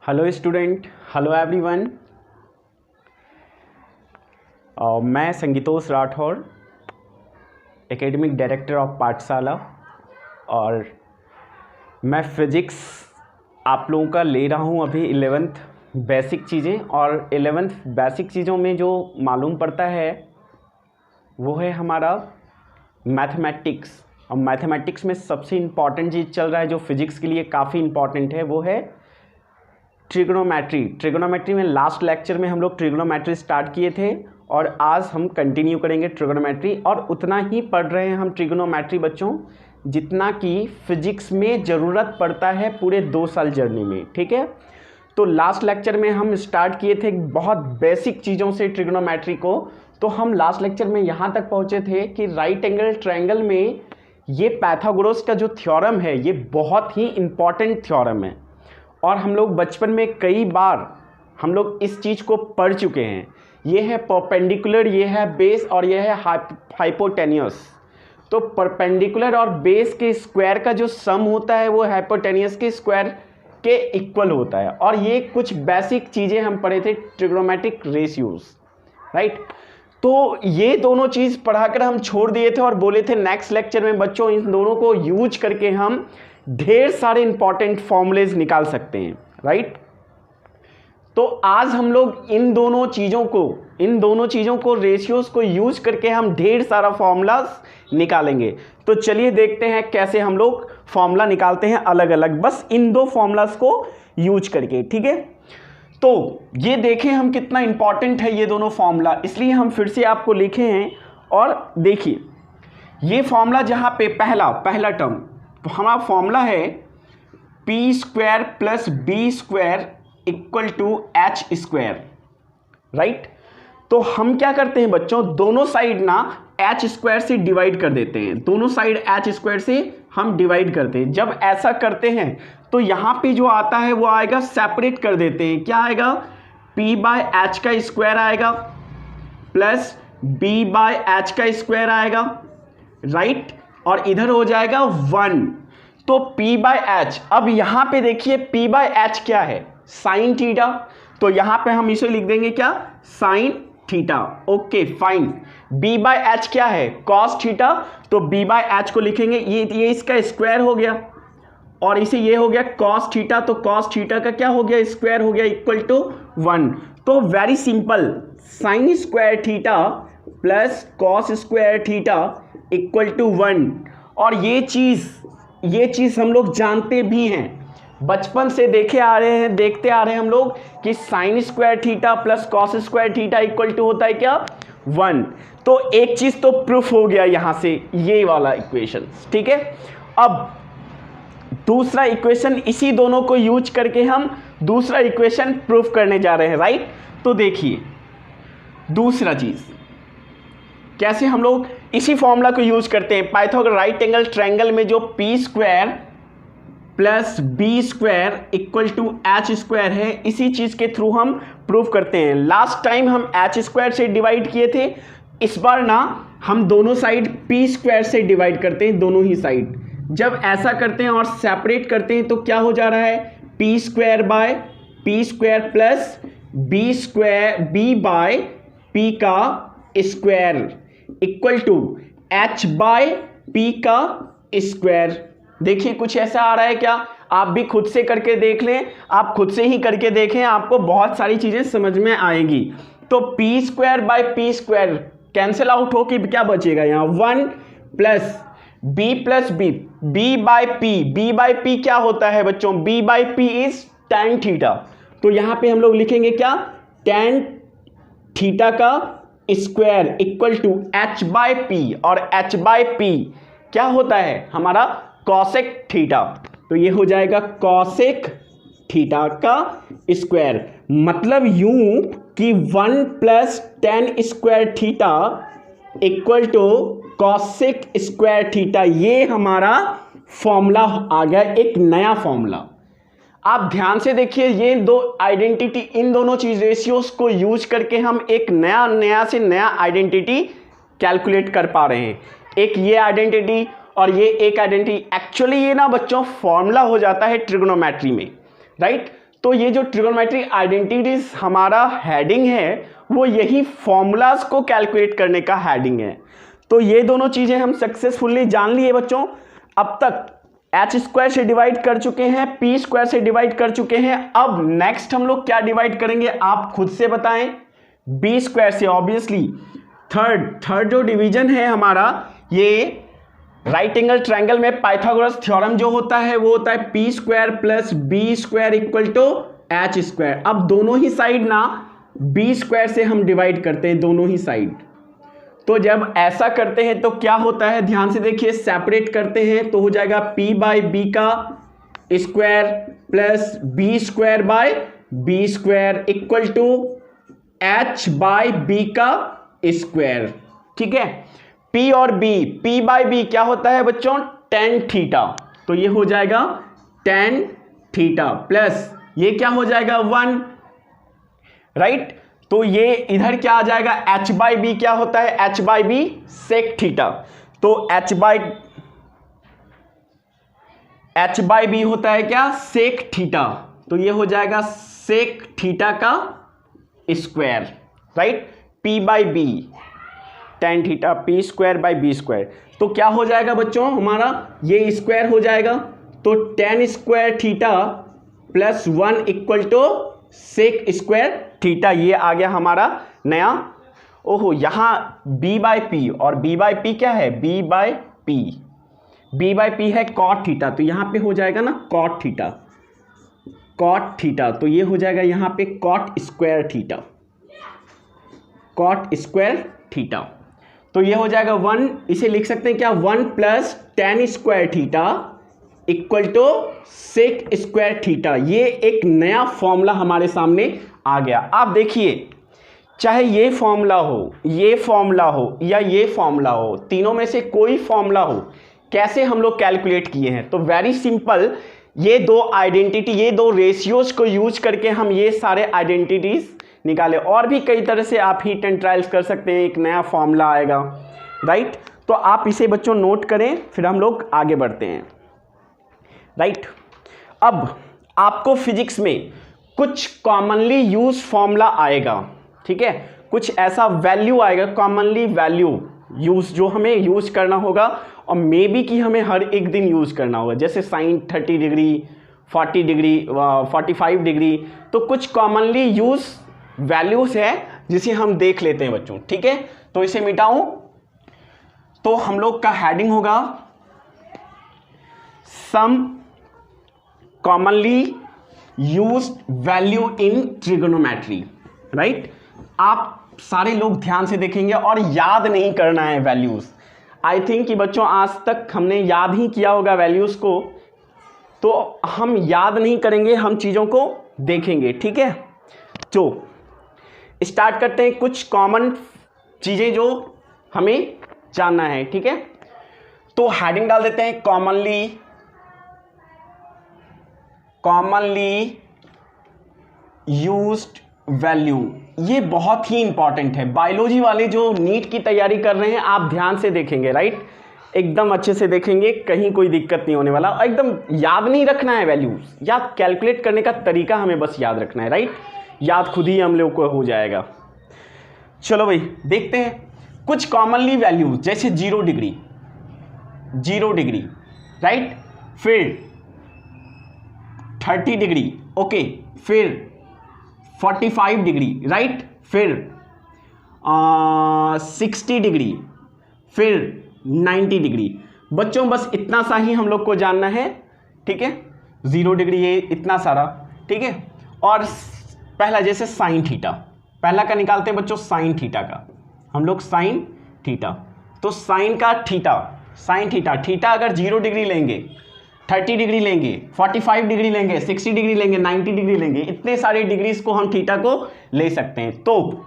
Hello student, hello everyone. मैं संगीतोष Rathore, academic director of पाठशाला, और मैं फिज़िक्स आप लोगों का ले रहा हूँ अभी 11th बेसिक चीज़ें। और 11th बेसिक चीज़ों में जो मालूम पड़ता है वो है हमारा मैथमेटिक्स। और मैथमेटिक्स में सबसे इम्पॉर्टेंट चीज़ चल रहा है जो फिज़िक्स के लिए काफ़ी इम्पॉर्टेंट है, वो है ट्रिग्नोमेट्री में लास्ट लेक्चर में हम लोग ट्रिग्नोमेट्री स्टार्ट किए थे और आज हम कंटिन्यू करेंगे ट्रिग्नोमेट्री। और उतना ही पढ़ रहे हैं हम ट्रिग्नोमेट्री बच्चों जितना कि फिजिक्स में ज़रूरत पड़ता है पूरे 2 साल जर्नी में, ठीक है। तो लास्ट लेक्चर में हम स्टार्ट किए थे बहुत बेसिक चीज़ों से ट्रिग्नोमेट्री को। तो हम लास्ट लेक्चर में यहाँ तक पहुँचे थे कि राइट एंगल ट्रायंगल में ये पाइथागोरस का जो थ्योरम है ये बहुत ही इम्पॉर्टेंट थ्योरम है और हम लोग बचपन में कई बार हम लोग इस चीज़ को पढ़ चुके हैं। ये है परपेंडिकुलर, ये है बेस और ये है हाइपोटेन्यूस। तो परपेंडिकुलर और बेस के स्क्वायर का जो सम होता है वो हाइपोटेन्यूस के स्क्वायर के इक्वल होता है। और ये कुछ बेसिक चीज़ें हम पढ़े थे, ट्रिग्नोमेट्रिक रेशियोज, राइट। तो ये दोनों चीज़ पढ़ाकर हम छोड़ दिए थे और बोले थे नेक्स्ट लेक्चर में बच्चों इन दोनों को यूज करके हम ढेर सारे इंपॉर्टेंट फॉर्मूलेज निकाल सकते हैं, राइट। तो आज हम लोग इन दोनों चीज़ों को रेशियोज को यूज करके हम ढेर सारा फॉर्मूलाज निकालेंगे। तो चलिए देखते हैं कैसे हम लोग फॉर्मूला निकालते हैं अलग अलग, बस इन 2 फॉर्मूलाज को यूज करके, ठीक है। तो ये देखें हम कितना इंपॉर्टेंट है ये दोनों फॉर्मूला, इसलिए हम फिर से आपको लिखे हैं। और देखिए ये फॉर्मूला जहाँ पे पहला टर्म, तो हमारा फॉर्मूला है P square plus B square equal to H square, right. तो हम क्या करते हैं बच्चों, दोनों साइड ना एच स्क्वायर से डिवाइड कर देते हैं, दोनों साइड एच स्क्वायर से हम डिवाइड करते हैं। जब ऐसा करते हैं तो यहाँ पे जो आता है वो आएगा, सेपरेट कर देते हैं, क्या आएगा, पी बाय एच का स्क्वायर आएगा प्लस बी बाय एच का स्क्वायर आएगा, राइट। और इधर हो जाएगा 1। तो P बाय एच, अब यहां पे देखिए P बाय एच क्या है, साइन थीटा। तो यहां पे हम इसे लिख देंगे क्या, sine theta, okay fine. B by H क्या है, कॉस थीटा। तो B बाय एच को लिखेंगे, ये इसका स्क्वायर हो गया और इसे ये हो गया कॉस थीटा। तो कॉस थीटा का क्या हो गया, स्क्वायर हो गया, इक्वल टू 1। तो very simple, sine square theta plus cos square theta equal to 1। और ये चीज़ हम लोग जानते भी हैं, बचपन से देखते आ रहे हैं हम लोग कि sine square theta plus cos square theta equal to होता है क्या, 1। तो एक चीज़ तो प्रूफ हो गया यहाँ से, ये वाला इक्वेशन, ठीक है। अब दूसरा इक्वेशन, इसी दोनों को यूज करके हम दूसरा इक्वेशन प्रूफ करने जा रहे हैं, राइट। तो देखिए दूसरा चीज़ कैसे हम लोग इसी फॉर्मूला को यूज करते हैं, पाइथागोरस राइट एंगल ट्रायंगल में जो P square plus B square equal to H square है, इसी चीज के थ्रू हम प्रूफ करते हैं। लास्ट टाइम हम एच स्क्वायर से डिवाइड किए थे, इस बार ना हम दोनों साइड पी स्क्वायर से डिवाइड करते हैं, दोनों ही साइड। जब ऐसा करते हैं और सेपरेट करते हैं तो क्या हो जा रहा है, P square by P square plus B by P का square equal to H by P का स्क्वायर। देखिए कुछ ऐसा आ रहा है क्या, आप भी खुद से करके देख लें, आप खुद से ही करके देखें, आपको बहुत सारी चीजें समझ में आएंगी। तो P square by P square cancel out हो कि क्या बचेगा यहाँ, 1 प्लस बी बाय पी क्या होता है बच्चों, B by P is tan theta. तो यहां पे हम लोग लिखेंगे क्या, tan थीटा का square equal to H by P, और एच बाय पी क्या होता है हमारा कॉसेक थीटा। तो ये हो जाएगा कॉसेक थीटा का स्क्वायर, मतलब यूं कि 1 plus tan square theta equal to cosec square theta. ये हमारा फॉर्मूला आ गया, एक नया फॉर्मूला। आप ध्यान से देखिए, ये 2 आइडेंटिटी, इन दोनों चीज रेशियोज को यूज करके हम एक नया आइडेंटिटी कैलकुलेट कर पा रहे हैं। एक ये आइडेंटिटी और ये एक आइडेंटिटी, एक्चुअली ये ना बच्चों फॉर्मूला हो जाता है ट्रिग्नोमेट्री में, राइट। तो ये जो ट्रिगोनोमेट्रिक आइडेंटिटीज हमारा हेडिंग है वो यही फॉर्मूलाज को कैलकुलेट करने का हेडिंग है। तो ये दोनों चीजें हम सक्सेसफुली जान लिए बच्चों। अब तक एच स्क्वायर से डिवाइड कर चुके हैं, पी स्क्वायर से डिवाइड कर चुके हैं। अब नेक्स्ट हम लोग क्या डिवाइड करेंगे आप खुद से बताएं। बी स्क्वायर से ऑब्वियसली। थर्ड जो डिवीजन है हमारा, ये राइट एंगल ट्रायंगल में पाइथागोरस थ्योरम जो होता है वो होता है P square plus B square equal to H square. अब दोनों ही साइड ना बी स्क्वायर से हम डिवाइड करते हैं, दोनों ही साइड। तो जब ऐसा करते हैं तो क्या होता है, ध्यान से देखिए, सेपरेट करते हैं तो हो जाएगा p बाई बी का square plus B square by B square equal to h by B का स्क्वायर। ठीक है, p और b, p बाई बी क्या होता है बच्चों, tan थीटा। तो ये हो जाएगा tan थीटा प्लस ये क्या हो जाएगा 1, राइट। तो ये इधर क्या आ जाएगा, h बाई बी क्या होता है, h by B sec theta. तो h बाई बी होता है क्या, सेक थीटा। तो ये हो जाएगा सेक थीटा का square, right. p by B tan theta p square by B square. तो क्या हो जाएगा बच्चों हमारा, ये स्क्वायर हो जाएगा। तो tan square theta plus 1 equal to sec square theta. ये आ गया हमारा नया। ओहो, यहाँ b बाई पी और b बाई पी क्या है, b बाई पी है कॉट थीटा। तो यहाँ पे हो जाएगा ना कॉट थीटा। तो ये हो जाएगा यहाँ पे कॉट स्क्वायर थीटा। तो ये हो जाएगा 1, इसे लिख सकते हैं क्या, 1 plus tan square theta equal to sec square theta. ये एक नया फॉर्मूला हमारे सामने आ गया। आप देखिए, चाहे ये फॉर्मूला हो, ये फॉर्मूला हो या ये फॉर्मूला हो, तीनों में से कोई फॉर्मूला हो, कैसे हम लोग कैलकुलेट किए हैं, तो वेरी सिंपल, ये दो आइडेंटिटी, ये दो रेशियोज को यूज करके हम ये सारे आइडेंटिटीज निकाले। और भी कई तरह से आप हीट एंड ट्रायल्स कर सकते हैं, एक नया फॉर्मूला आएगा, राइट। तो आप इसे बच्चों नोट करें, फिर हम लोग आगे बढ़ते हैं, राइट। अब आपको फिजिक्स में कुछ कॉमनली यूज फॉर्मूला आएगा, ठीक है, कुछ ऐसा वैल्यू आएगा, कॉमनली वैल्यू यूज, जो हमें यूज करना होगा और मे बी कि हमें हर एक दिन यूज करना होगा। जैसे साइन 30 डिग्री, 40 डिग्री, 45 डिग्री। तो कुछ कॉमनली यूज वैल्यूज है जिसे हम देख लेते हैं बच्चों, ठीक है। तो इसे मिटाऊं तो हम लोग का हेडिंग होगा some commonly used value in trigonometry, right. आप सारे लोग ध्यान से देखेंगे और याद नहीं करना है वैल्यूज। आई थिंक कि बच्चों आज तक हमने याद ही किया होगा वैल्यूज को, तो हम याद नहीं करेंगे, हम चीज़ों को देखेंगे, ठीक है। तो स्टार्ट करते हैं, कुछ कॉमन चीज़ें जो हमें जानना है, ठीक है। तो हेडिंग डाल देते हैं कॉमनली यूज्ड वैल्यू। ये बहुत ही इंपॉर्टेंट है। बायोलॉजी वाले जो नीट की तैयारी कर रहे हैं, आप ध्यान से देखेंगे, राइट, एकदम अच्छे से देखेंगे, कहीं कोई दिक्कत नहीं होने वाला। एकदम याद नहीं रखना है वैल्यूज, याद कैलकुलेट करने का तरीका हमें बस याद रखना है, राइट। याद खुद ही हम लोग को हो जाएगा। चलो भाई देखते हैं कुछ कॉमनली वैल्यूज, जैसे 0 डिग्री, राइट, फिर 30 डिग्री, ओके, फिर 45 डिग्री, राइट, फिर 60 डिग्री, फिर 90 डिग्री। बच्चों बस इतना सा ही हम लोग को जानना है, ठीक है। 0 डिग्री, ये इतना सारा, ठीक है। और पहला जैसे साइन थीटा, पहला का निकालते हैं बच्चों, साइन थीटा का हम लोग, साइन थीटा। तो साइन का साइन थीटा अगर 0 डिग्री लेंगे, 30 डिग्री लेंगे, 45 डिग्री लेंगे, 60 डिग्री लेंगे, 90 डिग्री लेंगे, इतने सारे डिग्रीज को हम थीटा को ले सकते हैं। तो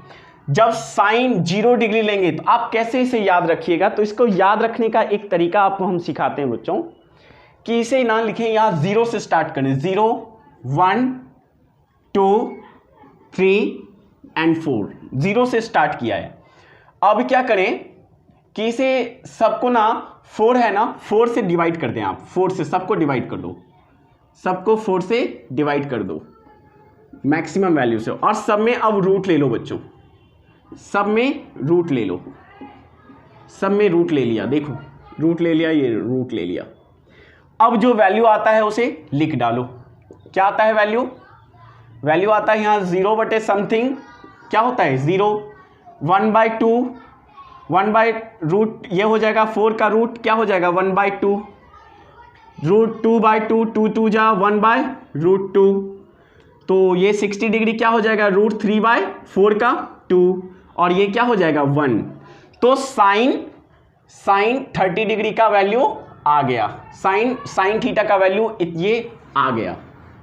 जब साइन 0 डिग्री लेंगे तो आप कैसे इसे याद रखिएगा, तो इसको याद रखने का एक तरीका आपको हम सिखाते हैं बच्चों, कि इसे ना लिखें, यहाँ 0 से स्टार्ट करें, 0, 1, 2, 3 एंड 4, 0 से स्टार्ट किया है। अब क्या करें कि इसे सबको ना 4 है ना, 4 से डिवाइड कर दें आप, 4 से सबको डिवाइड कर दो, सबको 4 से डिवाइड कर दो, मैक्सिमम वैल्यू से, और सब में अब रूट ले लो बच्चों, सब में रूट ले लो, सब में रूट ले लिया, देखो रूट ले लिया, ये रूट ले लिया। अब जो वैल्यू आता है उसे लिख डालो। क्या आता है वैल्यू? वैल्यू आता है यहाँ 0 बटे समथिंग, क्या होता है 0, 1/2, 1/रूट ये हो जाएगा 4 का रूट क्या हो जाएगा 1/2, रूट 2/2, 2 2 जा 1/√2, तो ये 60 डिग्री क्या हो जाएगा रूट 3/4 का 2, और ये क्या हो जाएगा 1। तो साइन 30 डिग्री का वैल्यू आ गया, साइन थीटा का वैल्यू ये आ गया।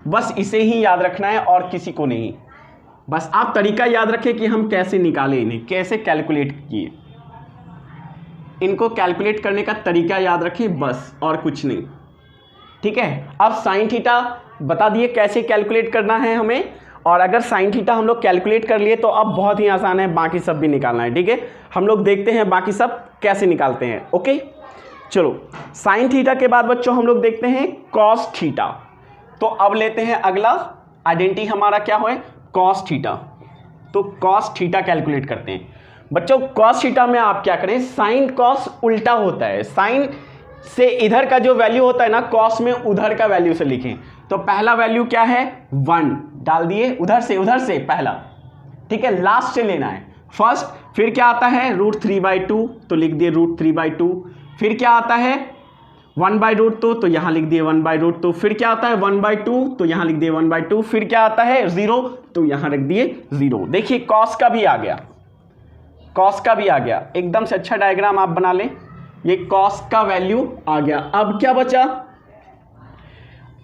बस इसे ही याद रखना है और किसी को नहीं। बस आप तरीका याद रखें कि हम कैसे निकालें, इन्हें कैसे कैलकुलेट किए, इनको कैलकुलेट करने का तरीका याद रखें बस, और कुछ नहीं। ठीक है, अब साइन थीटा बता दिए कैसे कैलकुलेट करना है हमें, और अगर साइन थीटा हम लोग कैलकुलेट कर लिए तो अब बहुत ही आसान है, बाकी सब भी निकालना है। ठीक है, हम लोग देखते हैं बाकी सब कैसे निकालते हैं। ओके, चलो साइन थीटा के बाद बच्चों हम लोग देखते हैं कॉस थीटा। तो अब लेते हैं अगला आइडेंटिटी हमारा क्या है कॉस थीटा। तो कॉस थीटा कैलकुलेट करते हैं बच्चों। कॉस थीटा में आप क्या करें, साइन कॉस उल्टा होता है, साइन से इधर का जो वैल्यू होता है ना कॉस में उधर का वैल्यू से लिखें। तो पहला वैल्यू क्या है 1 डाल दिए, उधर से पहला, ठीक है, लास्ट से लेना है फर्स्ट। फिर क्या आता है √3/2, तो लिख दिए √3/2। फिर क्या आता है 1/√2, तो यहाँ लिख दिए 1/√2। फिर क्या आता है 1/2, तो यहाँ लिख दिए 1/2। फिर क्या आता है 0, तो यहाँ रख दिए 0। देखिए कॉस का भी आ गया, कॉस का भी आ गया, एकदम से अच्छा डायग्राम आप बना लें। ये कॉस का वैल्यू आ गया। अब क्या बचा,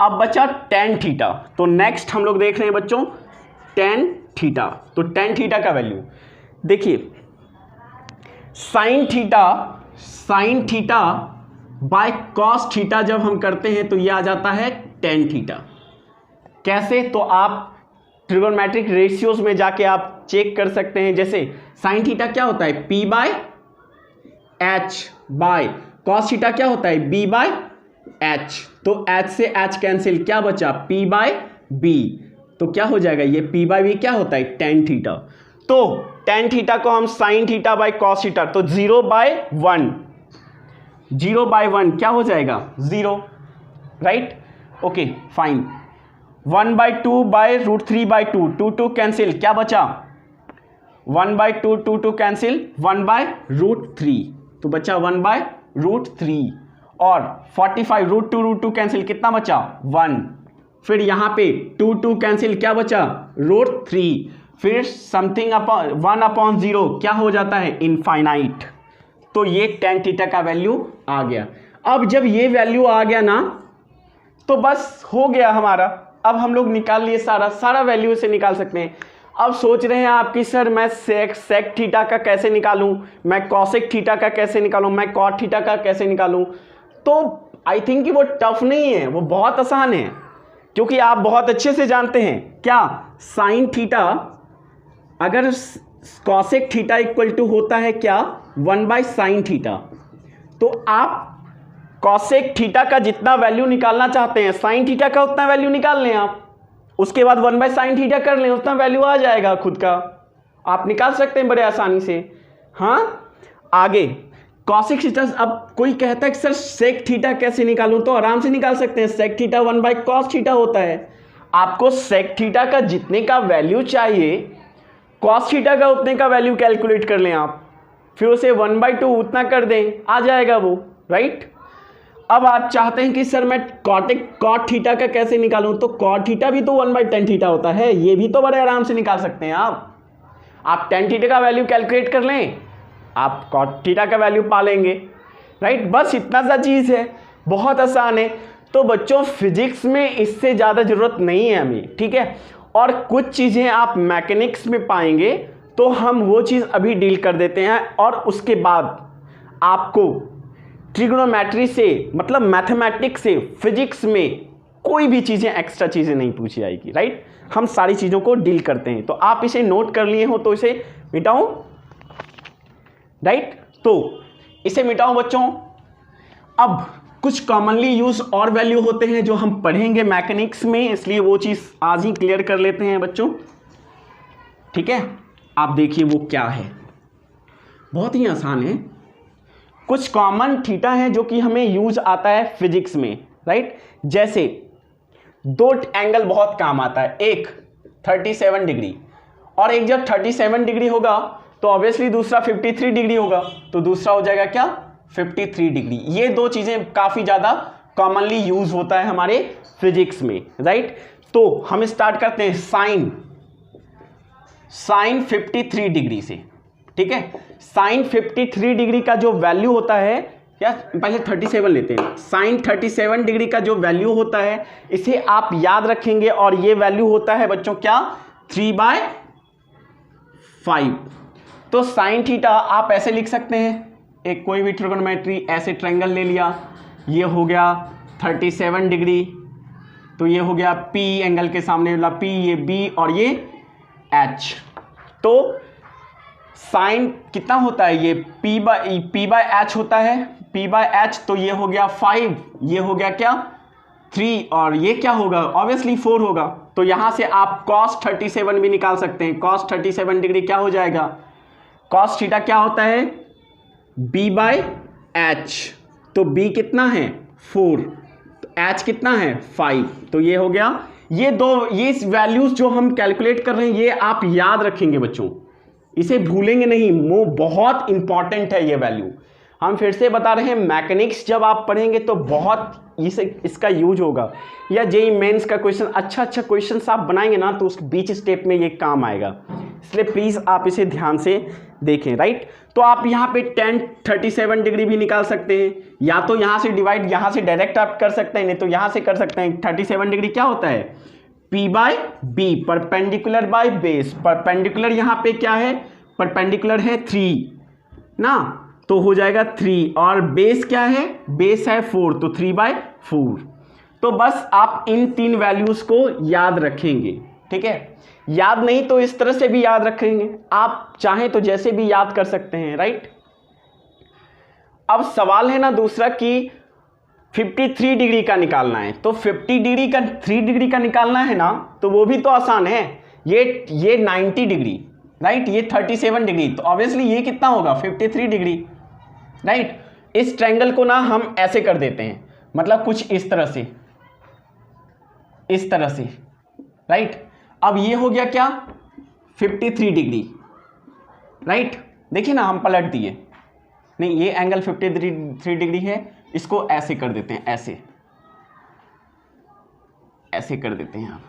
अब बचा tan थीटा। तो नेक्स्ट हम लोग देख रहे हैं बच्चों tan थीटा। तो tan थीटा का वैल्यू देखिए, sign theta by cos theta जब हम करते हैं तो ये आ जाता है tan थीटा। कैसे, तो आप ट्रिगोनोमेट्रिक रेशियोज में जाके आप चेक कर सकते हैं। जैसे साइन थीटा क्या होता है P/H बाय कॉस थीटा क्या होता है B/H। तो H से H कैंसिल, क्या बचा P/B। तो क्या हो जाएगा ये P/B क्या होता है tan थीटा। तो tan थीटा को हम sine theta by cos theta, तो 0/1 क्या हो जाएगा 0, right. Okay fine. 1/2 by √3/2, 2 cancel, क्या बचा 1/2, 2 कैंसिल 1/√3, तो बचा 1/√3। और 45 √2 कैंसिल, कितना बचा 1। फिर यहाँ पे 2 कैंसिल, क्या बचा √3। फिर समथिंग 1/0 क्या हो जाता है इनफाइनाइट। तो ये tan थीटा का वैल्यू आ गया। अब जब ये वैल्यू आ गया ना तो बस हो गया हमारा। अब हम लोग निकाल लिए सारा वैल्यू से निकाल सकते हैं। अब सोच रहे हैं आपकी सर मैं सेक थीटा का कैसे निकालूं, मैं कॉसेक थीटा का कैसे निकालूं, मैं कॉट थीटा का कैसे निकालूं। तो आई थिंक कि वो टफ नहीं है, वो बहुत आसान है, क्योंकि आप बहुत अच्छे से जानते हैं क्या साइन थीटा अगर कॉसेक थीटा इक्वल टू होता है क्या 1/sin थीटा। तो आप कॉसेक थीटा का जितना वैल्यू निकालना चाहते हैं साइन थीटा का उतना वैल्यू निकाल लें आप, उसके बाद 1/sin थीटा कर लें, उतना वैल्यू आ जाएगा खुद का, आप निकाल सकते हैं बड़े आसानी से। हाँ आगे कॉसेक थीटा। अब कोई कहता है कि सर सेक थीटा कैसे निकालूं, तो आराम से निकाल सकते हैं। सेक थीटा 1/cos थीटा होता है। आपको सेक थीटा का जितने का वैल्यू चाहिए कॉस थीटा का उतने का वैल्यू कैलकुलेट कर लें आप, फिर उसे 1/2 उतना कर दें, आ जाएगा वो, राइट। अब आप चाहते हैं कि सर मैं कॉट थीटा का कैसे निकालूं, तो कॉट थीटा भी तो 1/tan थीटा होता है, ये भी तो बड़े आराम से निकाल सकते हैं आप tan थीटा का वैल्यू कैलकुलेट कर लें, आप कॉट थीटा का वैल्यू पा लेंगे, राइट। बस इतना सा चीज़ है, बहुत आसान है। तो बच्चों फिजिक्स में इससे ज़्यादा ज़रूरत नहीं है हमें, ठीक है। और कुछ चीज़ें आप मैकेनिक्स में पाएंगे तो हम वो चीज़ अभी डील कर देते हैं, और उसके बाद आपको ट्रिग्नोमेट्री से मतलब मैथमेटिक्स से फिजिक्स में कोई भी चीज़ें एक्स्ट्रा चीज़ें नहीं पूछी जाएगी, राइट। हम सारी चीज़ों को डील करते हैं। तो आप इसे नोट कर लिए हो तो इसे मिटाऊं, राइट। तो इसे मिटाऊं बच्चों। अब कुछ कॉमनली यूज और वैल्यू होते हैं जो हम पढ़ेंगे मैकेनिक्स में, इसलिए वो चीज़ आज ही क्लियर कर लेते हैं बच्चों। ठीक है, आप देखिए वो क्या है, बहुत ही आसान है। कुछ कॉमन थीटा है जो कि हमें यूज आता है फिजिक्स में, राइट। जैसे दो एंगल बहुत काम आता है, एक 37 डिग्री और एक जब 37 डिग्री होगा तो ऑब्वियसली दूसरा 53 डिग्री होगा, तो दूसरा हो जाएगा क्या 53 डिग्री। ये दो चीजें काफी ज्यादा कॉमनली यूज होता है हमारे फिजिक्स में, राइट। तो हम स्टार्ट करते हैं साइन 53 डिग्री से। ठीक है, साइन 53 डिग्री का जो वैल्यू होता है, या पहले 37 लेते हैं। साइन 37 डिग्री का जो वैल्यू होता है इसे आप याद रखेंगे, और ये वैल्यू होता है बच्चों क्या 3/5। तो साइन थीटा आप ऐसे लिख सकते हैं, एक कोई भी ट्रिगोनोमेट्री ऐसे ट्रायंगल ले लिया, ये हो गया 37 डिग्री, तो ये हो गया P एंगल के सामने वाला P, ये B और ये H। तो साइन कितना होता है, ये P/H होता है, P/H, तो ये हो गया 5, ये हो गया क्या 3, और ये क्या होगा ऑब्वियसली 4 होगा। तो यहां से आप cos 37 भी निकाल सकते हैं। cos 37 डिग्री क्या हो जाएगा, cos थीटा क्या होता है B/H, तो B कितना है 4, तो H कितना है 5, तो ये हो गया। ये वैल्यूज जो हम कैलकुलेट कर रहे हैं ये आप याद रखेंगे बच्चों, इसे भूलेंगे नहीं, वो बहुत इंपॉर्टेंट है ये वैल्यू। हम फिर से बता रहे हैं मैकेनिक्स जब आप पढ़ेंगे तो बहुत इसका यूज होगा, या जेईई मेंस का क्वेश्चन अच्छा क्वेश्चन आप बनाएंगे ना तो उस बीच स्टेप में ये काम आएगा, इसलिए प्लीज आप इसे ध्यान से देखें, राइट। तो आप यहाँ पे tan 37 डिग्री भी निकाल सकते हैं, या तो यहाँ से डिवाइड, यहाँ से डायरेक्ट आप कर सकते हैं, नहीं तो यहाँ से कर सकते हैं। 37 डिग्री क्या होता है P/B, perpendicular by base. Perpendicular यहाँ पे क्या है, परपेंडिकुलर है 3 ना, तो हो जाएगा 3, और बेस क्या है, बेस है 4, तो 3/4। तो बस आप इन 3 वैल्यूज को याद रखेंगे। ठीक है, याद नहीं तो इस तरह से भी याद रखेंगे, आप चाहें तो जैसे भी याद कर सकते हैं, राइट। अब सवाल है ना दूसरा कि 53 डिग्री का निकालना है, तो 3 डिग्री का निकालना है ना, तो वो भी तो आसान है। ये 90 डिग्री, राइट, ये 37 डिग्री, तो ऑब्वियसली ये कितना होगा 53 डिग्री, राइट। इस ट्रायंगल को ना हम ऐसे कर देते हैं, मतलब कुछ इस तरह से, राइट। अब ये हो गया क्या 53 डिग्री, राइट। देखिए ना हम पलट दिए, नहीं ये एंगल 53 डिग्री है, इसको ऐसे कर देते हैं, ऐसे कर देते हैं आप,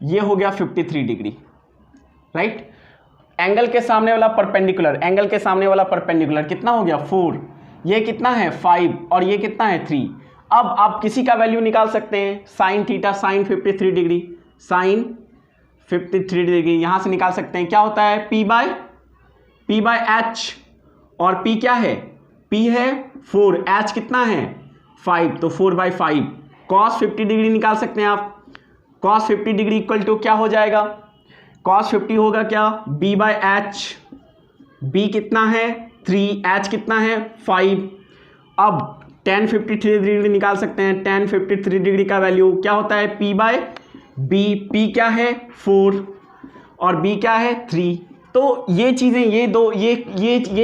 ये हो गया 53 डिग्री, राइट। एंगल के सामने वाला परपेंडिकुलर कितना हो गया 4, ये कितना है 5 और ये कितना है 3। अब आप किसी का वैल्यू निकाल सकते हैं, साइन थीटा साइन 53 डिग्री यहां से निकाल सकते हैं, क्या होता है P/H, और P क्या है, P है 4, H कितना है 5, तो 4/5। cos 50 डिग्री निकाल सकते हैं आप, cos 50 डिग्री इक्वल टू क्या हो जाएगा, cos 50 होगा क्या B/H, B कितना है 3, H कितना है 5। अब tan 53 डिग्री निकाल सकते हैं, tan 53 डिग्री का वैल्यू क्या होता है P/B, P क्या है 4 और B क्या है 3। तो ये चीज़ें, ये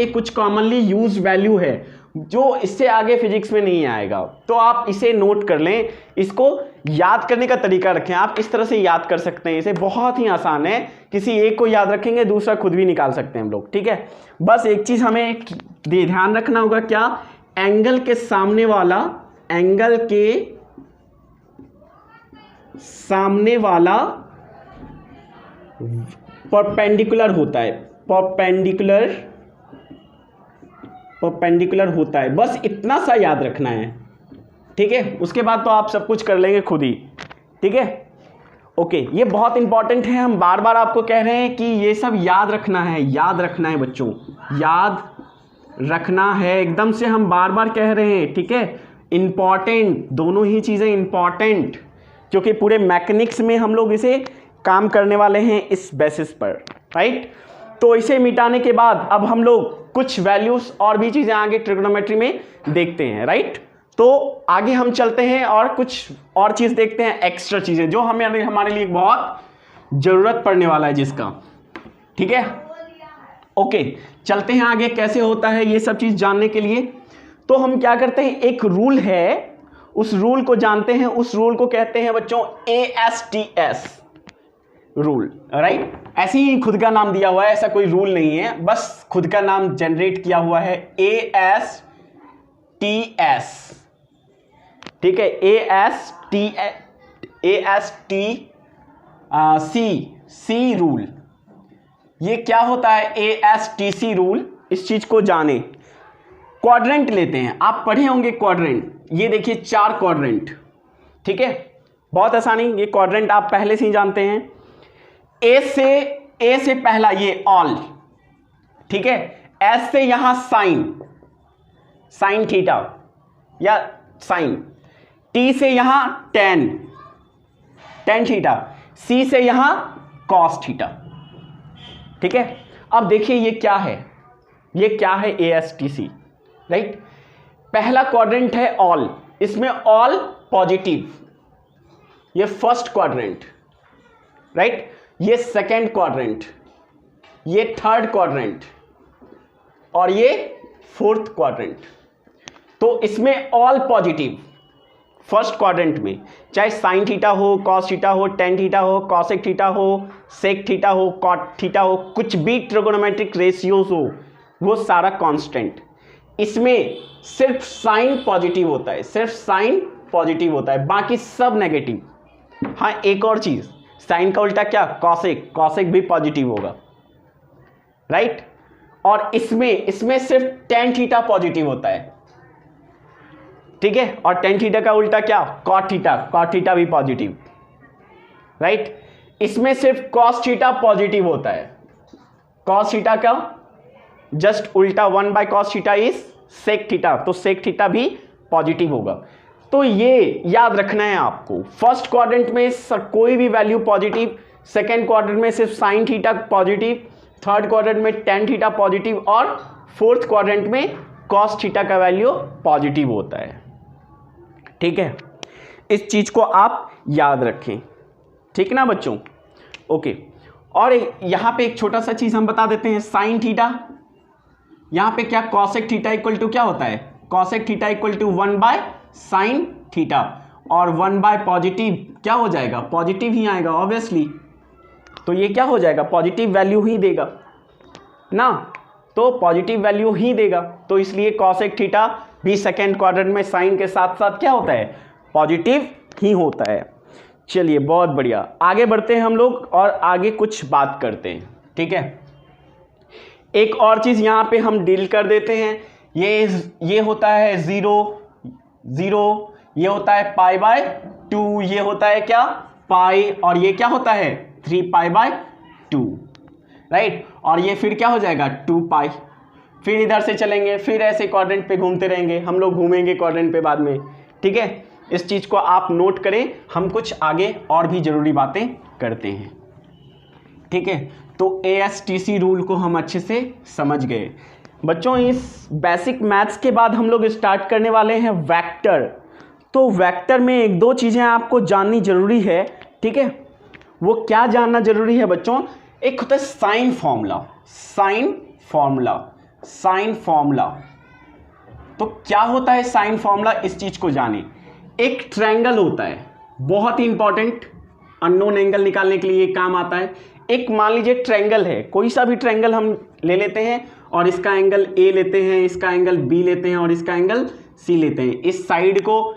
कुछ कॉमनली यूज वैल्यू है जो इससे आगे फिजिक्स में नहीं आएगा, तो आप इसे नोट कर लें। इसको याद करने का तरीका रखें, आप इस तरह से याद कर सकते हैं, इसे बहुत ही आसान है, किसी एक को याद रखेंगे दूसरा खुद भी निकाल सकते हैं हम लोग। ठीक है, बस एक चीज़ हमें ध्यान रखना होगा, क्या, एंगल के सामने वाला परपेंडिकुलर होता है, परपेंडिकुलर होता है, बस इतना सा याद रखना है। ठीक है, उसके बाद तो आप सब कुछ कर लेंगे खुद ही। ठीक है, ओके, ये बहुत इंपॉर्टेंट है, हम बार बार आपको कह रहे हैं कि ये सब याद रखना है बच्चों, याद रखना है, एकदम से हम बार बार कह रहे हैं। ठीक है, इंपॉर्टेंट, दोनों ही चीज़ें इंपॉर्टेंट, क्योंकि पूरे मैकेनिक्स में हम लोग इसे काम करने वाले हैं इस बेसिस पर, राइट। तो इसे मिटाने के बाद अब हम लोग कुछ वैल्यूज और भी चीजें आगे ट्रिग्नोमेट्री में देखते हैं, राइट। तो आगे हम चलते हैं और कुछ और चीज देखते हैं, एक्स्ट्रा चीजें जो हमारे लिए बहुत जरूरत पड़ने वाला है जिसका, ठीक है। ओके, चलते हैं आगे कैसे होता है ये सब चीज जानने के लिए। तो हम क्या करते हैं, एक रूल है, उस रूल को जानते हैं, उस रूल को कहते हैं बच्चों ASTS रूल, राइट। ऐसे ही खुद का नाम दिया हुआ है, ऐसा कोई रूल नहीं है, बस खुद का नाम जनरेट किया हुआ है ASTS, ठीक है। ASTC रूल, ये क्या होता है ASTC रूल, इस चीज को जाने। क्वाड्रेंट लेते हैं, आप पढ़े होंगे क्वाड्रेंट, ये देखिए 4 क्वाड्रेंट, ठीक है, बहुत आसानी, ये क्वाड्रेंट आप पहले से ही जानते हैं। ए से पहला ये ऑल, ठीक है। एस से यहां साइन थीटा या साइन, टी से यहां टेन थीटा, सी से यहां कॉस थीटा, ठीक है। अब देखिए ये क्या है, ASTC, राइट। पहला क्वाड्रेंट है ऑल, इसमें ऑल पॉजिटिव, ये फर्स्ट क्वाड्रेंट, राइट। ये सेकेंड क्वाड्रेंट, ये थर्ड क्वाड्रेंट और ये फोर्थ क्वाड्रेंट। तो इसमें ऑल पॉजिटिव फर्स्ट क्वाड्रेंट में, चाहे साइन थीटा हो, कॉस थीटा हो, टेन थीटा हो, कॉसेक थीटा हो, सेक थीटा हो, कॉट थीटा हो, कुछ भी ट्रिगोनोमेट्रिक रेशियोज हो, वो सारा कांस्टेंट। इसमें सिर्फ साइन पॉजिटिव होता है, बाकी सब नेगेटिव। हाँ, एक और चीज, साइन का उल्टा क्या, कॉसेक भी पॉजिटिव होगा, राइट। और इसमें सिर्फ टेन थीटा पॉजिटिव होता है, ठीक है। और टेन थीटा का उल्टा क्या, कॉट थीटा भी पॉजिटिव, राइट। इसमें सिर्फ कॉस थीटा पॉजिटिव होता है, कॉस थीटा का जस्ट उल्टा 1/cos theta is sec theta, तो सेक थीटा भी पॉजिटिव होगा। तो ये याद रखना है आपको, फर्स्ट क्वाड्रेंट में कोई भी वैल्यू पॉजिटिव, सेकेंड क्वाड्रेंट में सिर्फ sine theta positive, third quadrant में टेन थीटा पॉजिटिव और फोर्थ क्वाड्रेंट में कॉस थीटा का वैल्यू पॉजिटिव होता है, ठीक है। इस चीज को आप याद रखें, ठीक ना बच्चों। ओके, और यहां पे एक छोटा सा चीज हम बता देते हैं, साइन थीटा, यहां पे क्या कॉसेक थीटा इक्वल टू क्या होता है, cosec theta equal to 1/sin theta, और 1 पॉजिटिव क्या हो जाएगा, पॉजिटिव ही आएगा ऑब्वियसली, तो ये क्या हो जाएगा, पॉजिटिव वैल्यू ही देगा ना, तो पॉजिटिव वैल्यू ही देगा, तो इसलिए कॉसेक थीटा भी सेकेंड क्वाड्रेंट में साइन के साथ साथ क्या होता है, पॉजिटिव ही होता है। चलिए बहुत बढ़िया, आगे बढ़ते हैं हम लोग और आगे कुछ बात करते हैं, ठीक है। एक और चीज यहां पे हम डील कर देते हैं, ये होता है 0, ये होता है π/2, ये होता है क्या, पाई, और ये क्या होता है 3π/2, राइट। और ये फिर क्या हो जाएगा 2π, फिर इधर से चलेंगे, फिर ऐसे क्वाड्रेंट पे घूमते रहेंगे, हम लोग घूमेंगे क्वाड्रेंट पे बाद में, ठीक है। इस चीज को आप नोट करें, हम कुछ आगे और भी जरूरी बातें करते हैं, ठीक है। तो ASTC रूल को हम अच्छे से समझ गए बच्चों। इस बेसिक मैथ्स के बाद हम लोग स्टार्ट करने वाले हैं वेक्टर। तो वेक्टर में एक दो चीजें आपको जाननी जरूरी है, ठीक है। वो क्या जानना जरूरी है बच्चों, एक होता है साइन फॉर्मूला। तो क्या होता है साइन फॉर्मूला, इस चीज को जाने। एक ट्रायंगल होता है, बहुत ही इंपॉर्टेंट, अननोन एंगल निकालने के लिए काम आता है। एक मान लीजिए ट्रायंगल है, कोई सा भी ट्रायंगल हम ले लेते हैं और इसका एंगल A लेते हैं, इसका एंगल B लेते हैं और इसका एंगल C लेते हैं। इस साइड को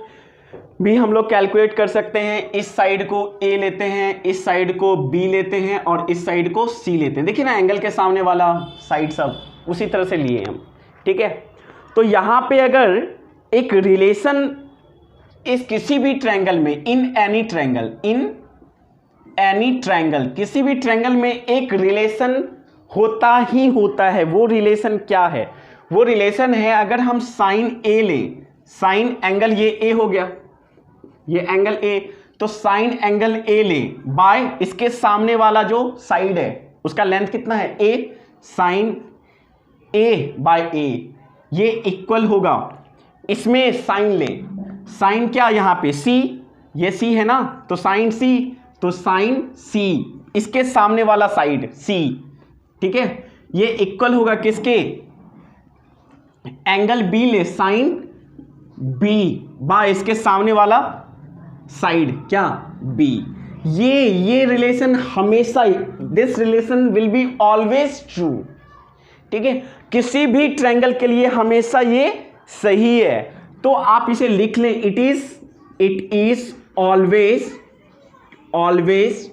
भी हम लोग कैलकुलेट कर सकते हैं, इस साइड को A लेते हैं, इस साइड को B लेते हैं और इस साइड को C लेते हैं। देखिए ना, एंगल के सामने वाला साइड सब उसी तरह से लिए हम, ठीक है। तो यहाँ पे अगर एक रिलेशन इस किसी भी ट्रायंगल में, इन एनी ट्रायंगल, किसी भी ट्रायंगल में एक रिलेशन होता ही होता है। वो रिलेशन क्या है, वो रिलेशन है, अगर हम साइन A लें, साइन एंगल ये A हो गया, ये एंगल A, तो साइन एंगल A लें बाय इसके सामने वाला जो साइड है उसका लेंथ कितना है A, साइन ए बाय ए, ये इक्वल होगा, इसमें साइन ले, साइन क्या यहां पे सी, ये सी है ना, तो साइन सी, तो साइन सी, इसके सामने वाला साइड सी, ठीक है, ये इक्वल होगा किसके, एंगल बी ले, साइन बी बाय इसके सामने वाला साइड क्या, बी। ये रिलेशन हमेशा, this relation will be always true, ठीक है, किसी भी ट्रायंगल के लिए हमेशा ये सही है। तो आप इसे लिख लें, इट इज ऑलवेज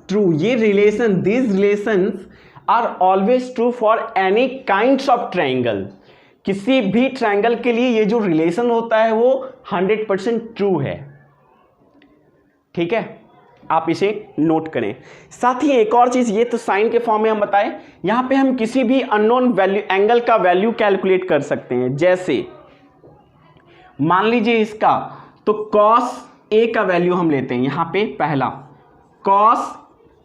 ट्रू। ये relation, this relations are always true for any kinds of triangle. किसी भी ट्रायंगल के लिए ये जो रिलेशन होता है वो 100% ट्रू है, ठीक है, आप इसे नोट करें। साथ ही एक और चीज, ये तो साइन के फॉर्म में हम बताएं, यहां पे हम किसी भी अननोन वैल्यू, एंगल का वैल्यू कैलकुलेट कर सकते हैं। जैसे मान लीजिए इसका, तो कॉस ए का वैल्यू हम लेते हैं, यहां पे पहला कॉस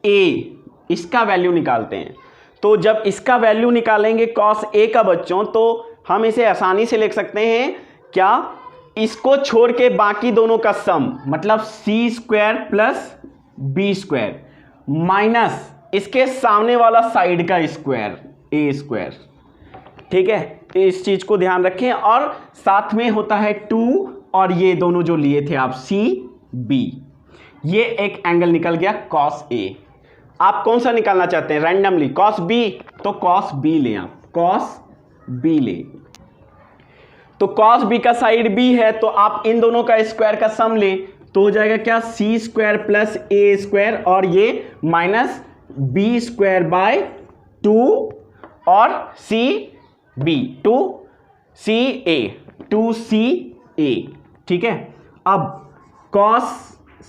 ए, इसका वैल्यू निकालते हैं। तो जब इसका वैल्यू निकालेंगे कॉस ए का बच्चों, तो हम इसे आसानी से लिख सकते हैं क्या, इसको छोड़ के बाकी दोनों का सम, मतलब C square plus B square minus इसके सामने वाला साइड का स्क्वायर ए स्क्वायर, ठीक है, इस चीज को ध्यान रखें। और साथ में होता है 2, और ये दोनों जो लिए थे आप सी बी, ये एक एंगल निकल गया कॉस ए। आप कौन सा निकालना चाहते हैं रैंडमली, कॉस बी, तो कॉस बी लें आप, कॉस बी ले, तो कॉस बी का साइड बी है, तो आप इन दोनों का स्क्वायर का सम ले, तो हो जाएगा क्या, सी स्क्वायर प्लस ए स्क्वायर, और ये माइनस बी स्क्वायर बाय 2 और सी बी, 2सी ए, ठीक है। अब कॉस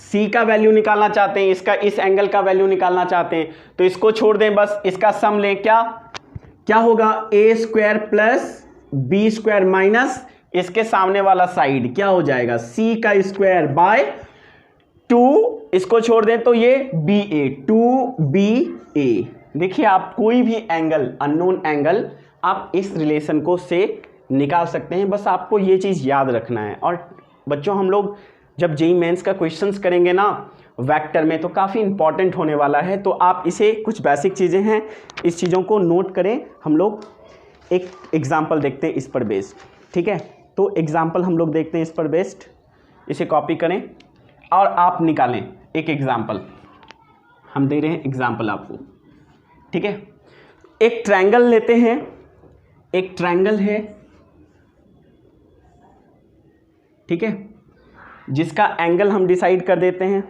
सी का वैल्यू निकालना चाहते हैं, इसका, इस एंगल का वैल्यू निकालना चाहते हैं, तो इसको छोड़ दें, बस इसका सम लें, क्या होगा, A square plus B square minus इसके सामने वाला साइड क्या हो जाएगा, सी का स्क्वायर बाय 2, इसको छोड़ दें तो ये बी ए, 2BA। देखिए आप कोई भी एंगल, अननोन एंगल, आप इस रिलेशन को से निकाल सकते हैं, बस आपको ये चीज़ याद रखना है। और बच्चों हम लोग जब जेईई मेंस का क्वेश्चंस करेंगे ना वेक्टर में, तो काफ़ी इंपॉर्टेंट होने वाला है, तो आप इसे, कुछ बेसिक चीज़ें हैं, इस चीज़ों को नोट करें। हम लोग एक एग्जाम्पल देखते हैं इस पर बेस्ड, ठीक है, तो एग्जाम्पल हम लोग देखते हैं इस पर बेस्ड, इसे कॉपी करें और आप निकालें एक एग्जाम्पल, हम दे रहे हैं एग्जाम्पल आपको, ठीक है। एक ट्रायंगल लेते हैं, एक ट्रायंगल है, ठीक है, जिसका एंगल हम डिसाइड कर देते हैं,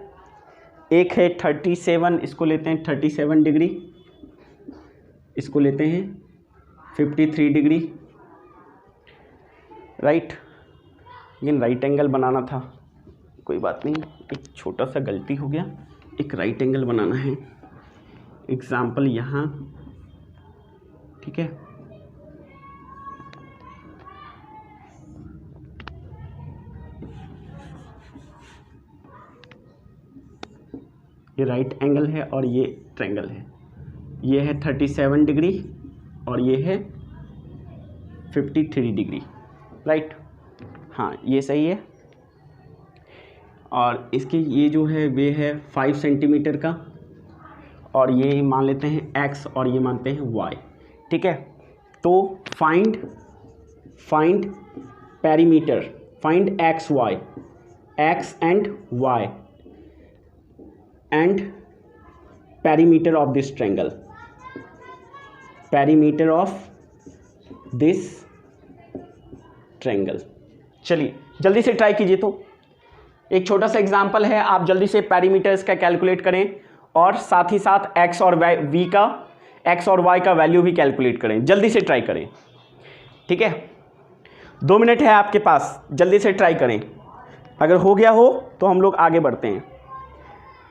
एक है 37, इसको लेते हैं 37 डिग्री, इसको लेते हैं 53 डिग्री, राइट, लेकिन राइट एंगल बनाना था, कोई बात नहीं, एक छोटा सा गलती हो गया, एक राइट एंगल बनाना है, एग्जाम्पल यहाँ, ठीक है, ये राइट एंगल है और ये ट्रायंगल है, ये है 37 डिग्री और ये है 53 डिग्री, राइट, हाँ ये सही है। और इसकी ये जो है वे है 5 सेंटीमीटर का, और ये मान लेते हैं x और ये मानते हैं y, ठीक है। तो find perimeter, find x and y and perimeter of this triangle, perimeter of this triangle। चलिए जल्दी से ट्राई कीजिए, तो एक छोटा सा एग्जांपल है, आप जल्दी से पेरीमीटर इसका कैलकुलेट करें और साथ ही साथ x और y का वैल्यू भी कैलकुलेट करें, जल्दी से ट्राई करें, ठीक है। 2 मिनट है आपके पास, जल्दी से ट्राई करें, अगर हो गया हो तो हम लोग आगे बढ़ते हैं,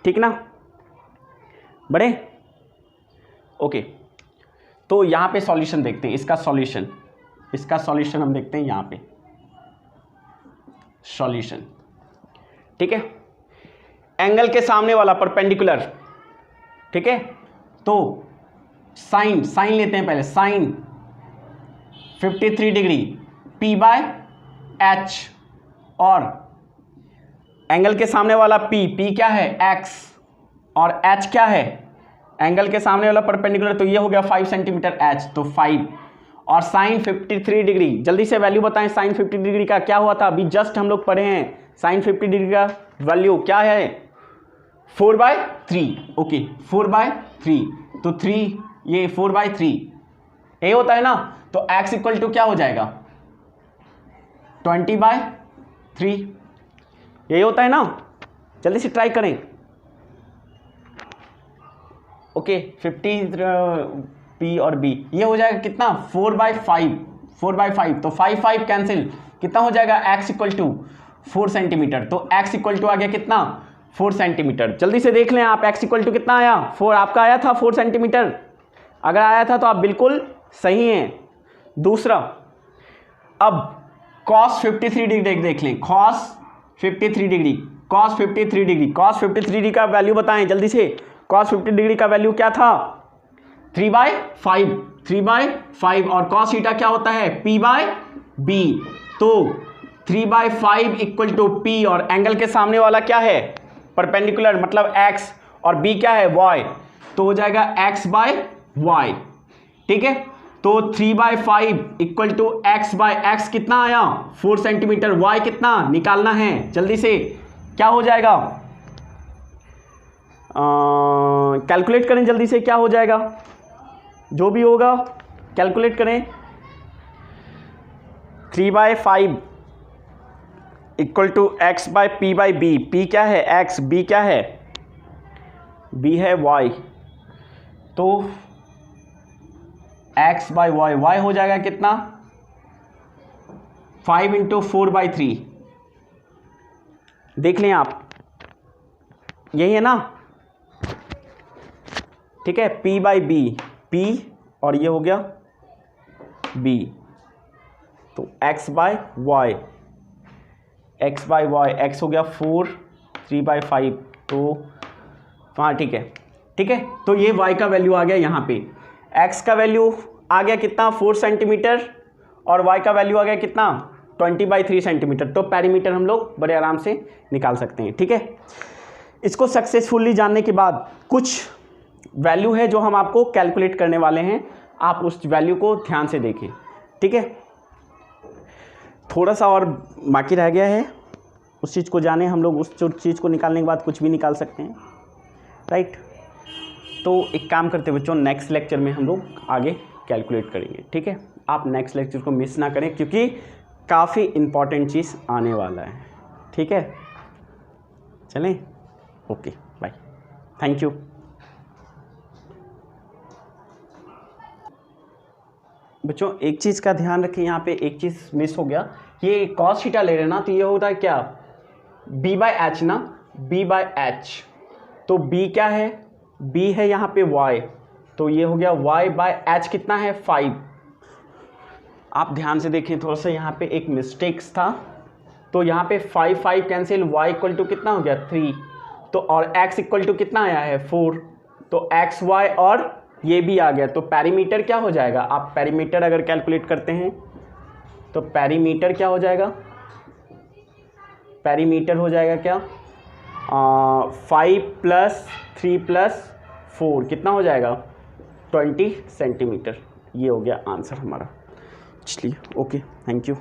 ठीक ना, बढ़े, ओके। तो यहाँ पे सॉल्यूशन देखते हैं, इसका सॉल्यूशन हम देखते हैं यहाँ पे, सॉल्यूशन, ठीक है। एंगल के सामने वाला परपेंडिकुलर, ठीक है, तो साइन लेते हैं पहले, sine 53 degree P by H, और एंगल के सामने वाला P क्या है X, और H क्या है एंगल के सामने वाला परपेंडिकुलर, तो ये हो गया 5 सेंटीमीटर H, तो 5, और साइन 53 डिग्री, जल्दी से वैल्यू बताएं साइन 50 डिग्री का क्या हुआ था, अभी जस्ट हम लोग पढ़े हैं साइन 50 डिग्री का वैल्यू क्या है 4/3, ओके 4/3, तो 3 ये 4/3 ये होता है ना, तो x इक्वल टू क्या हो जाएगा 20/3, यही होता है ना, जल्दी से ट्राई करें, ओके 50 P और B, ये हो जाएगा कितना 4/5, तो 5 कैंसिल, कितना हो जाएगा x इक्वल टू 4 सेंटीमीटर, तो x इक्वल टू आ गया कितना 4 सेंटीमीटर, जल्दी से देख लें आप x इक्वल टू कितना आया 4, आपका आया था 4 सेंटीमीटर, अगर आया था तो आप बिल्कुल सही हैं। दूसरा, अब cos 53 डिग्री देख लें, cos 53 डिग्री का वैल्यू बताएं जल्दी से, cos 50 डिग्री का वैल्यू क्या था 3/5, और cos थीटा क्या होता है P/B, तो 3/5 इक्वल टू P, और एंगल के सामने वाला क्या है परपेंडिकुलर मतलब X, और B क्या है Y, तो हो जाएगा X/Y, ठीक है, तो 3/5 इक्वल टू X/X कितना आया 4 सेंटीमीटर, Y कितना निकालना है जल्दी से, क्या हो जाएगा कैलकुलेट करें जल्दी से, क्या हो जाएगा जो भी होगा कैलकुलेट करें, 3/5 इक्वल टू X/P/B, P क्या है X, B क्या है B है Y, तो X/Y, Y हो जाएगा कितना 5 × 4/3, देख लें आप, यही है ना, ठीक है, P/B, P और ये हो गया B, तो X/Y, X हो गया 4, 3/5, तो हाँ ठीक है, तो ये Y का वैल्यू आ गया यहाँ पे, X का वैल्यू आ गया कितना 4 सेंटीमीटर, और Y का वैल्यू आ गया कितना 20/3 सेंटीमीटर, तो पेरीमीटर हम लोग बड़े आराम से निकाल सकते हैं, ठीक है। इसको सक्सेसफुली जानने के बाद कुछ वैल्यू है जो हम आपको कैलकुलेट करने वाले हैं, आप उस वैल्यू को ध्यान से देखें, ठीक है, थोड़ा सा और बाकी रह गया है, उस चीज़ को जाने हम लोग, उस चीज़ को निकालने के बाद कुछ भी निकाल सकते हैं, राइट। तो एक काम करते बच्चों, नेक्स्ट लेक्चर में हम लोग आगे कैलकुलेट करेंगे, ठीक है, आप नेक्स्ट लेक्चर को मिस ना करें क्योंकि काफ़ी इम्पॉर्टेंट चीज़ आने वाला है, ठीक है, चलें, ओके बाय, थैंक यू। बच्चों एक चीज़ का ध्यान रखें, यहाँ पे एक चीज़ मिस हो गया, ये cos थीटा ले रहे हैं ना, तो ये होता है क्या B/H ना, B/H, तो B क्या है B है यहाँ पे Y, तो ये हो गया Y/H कितना है 5, आप ध्यान से देखें थोड़ा सा, यहाँ पे एक मिस्टेक्स था, तो यहाँ पे 5 कैंसिल, Y इक्वल टू कितना हो गया 3, तो और X इक्वल टू कितना आया है 4, तो X Y और ये भी आ गया, तो पेरीमीटर क्या हो जाएगा, आप पेरीमीटर अगर कैलकुलेट करते हैं तो पेरीमीटर क्या हो जाएगा, पेरीमीटर हो जाएगा क्या 5 + 3 + 4 कितना हो जाएगा 20 सेंटीमीटर, ये हो गया आंसर हमारा। चलिए ओके, थैंक यू।